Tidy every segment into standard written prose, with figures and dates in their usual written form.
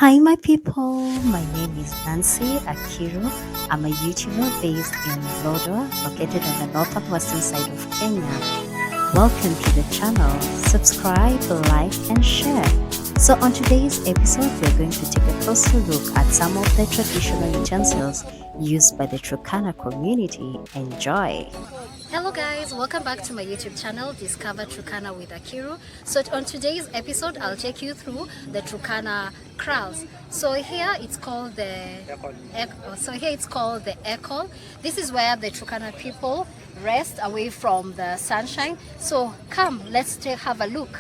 Hi, my people. My name is Nancy Akiru. I'm a YouTuber based in Lodwar, located on the northwestern side of Kenya. Welcome to the channel. Subscribe, like, and share. So, on today's episode, we're going to take a closer look at some of the traditional utensils used by the Turkana community. Enjoy. Hello guys, welcome back to my YouTube channel, Discover Turkana with Akiru. So on today's episode, I'll take you through the Turkana kraals. So here it's called the ekol. This is where the Turkana people rest away from the sunshine. So come, let's have a look.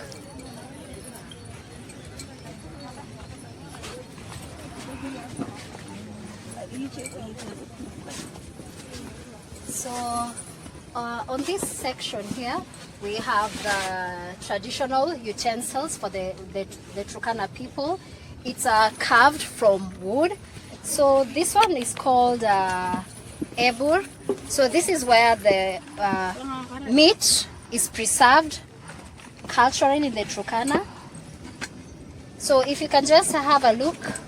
So on this section here, we have the traditional utensils for the Turkana people. It's carved from wood. So this one is called Ebur. So this is where the meat is preserved culturally in the Turkana. So if you can just have a look.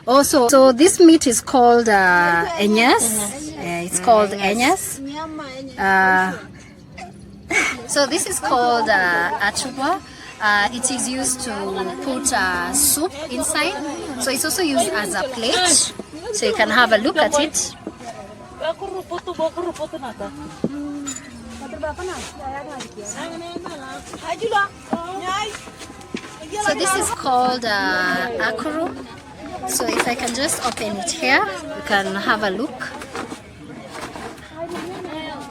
Also, so this meat is called enyas. It's called enyas. So this is called Atubwa. It is used to put soup inside. So it's also used as a plate. So you can have a look at it. So this is called Akurum. So if I can just open it here, you can have a look.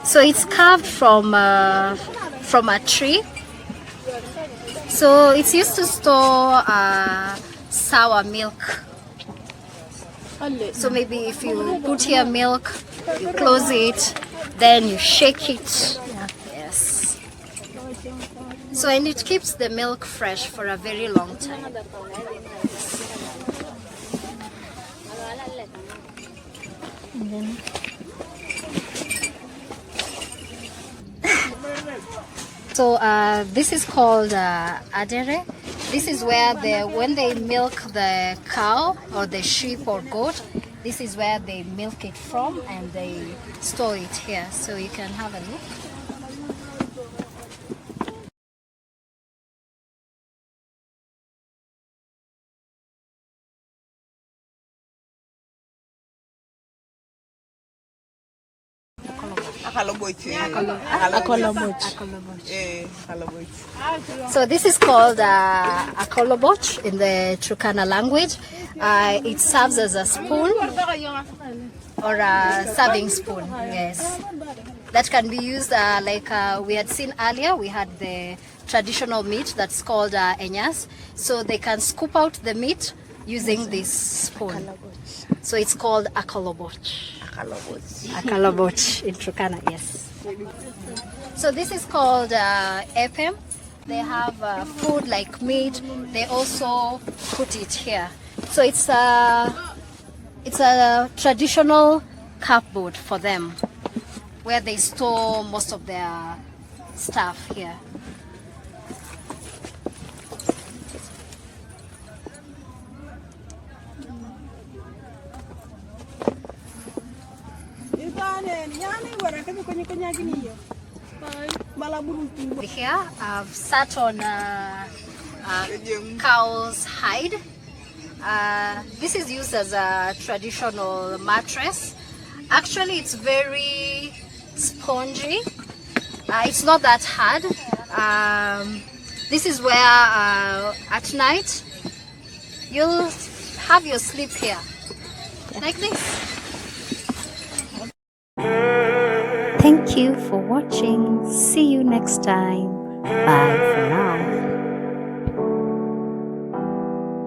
So it's carved from a tree. So it's used to store sour milk. So maybe if you put here milk, you close it, then you shake it. Yes. So and it keeps the milk fresh for a very long time. And then so this is called Adere. This is where when they milk the cow or the sheep or goat, this is where they milk it from and they store it here. So you can have a look. So this is called Akaboloc in the Turkana language. It serves as a spoon or a serving spoon. Yes, that can be used like we had seen earlier. We had the traditional meat that's called enyas. So they can scoop out the meat using this spoon. So it's called Akaboloc. Akaboloc in Turkana, yes. So this is called Epem. They have food like meat. They also put it here. So it's a traditional cupboard for them, where they store most of their stuff here. Here I've sat on a cow's hide. This is used as a traditional mattress. Actually, it's very spongy. It's not that hard. This is where at night you'll have your sleep here, like this. Thank you for watching. See you next time. Bye for now.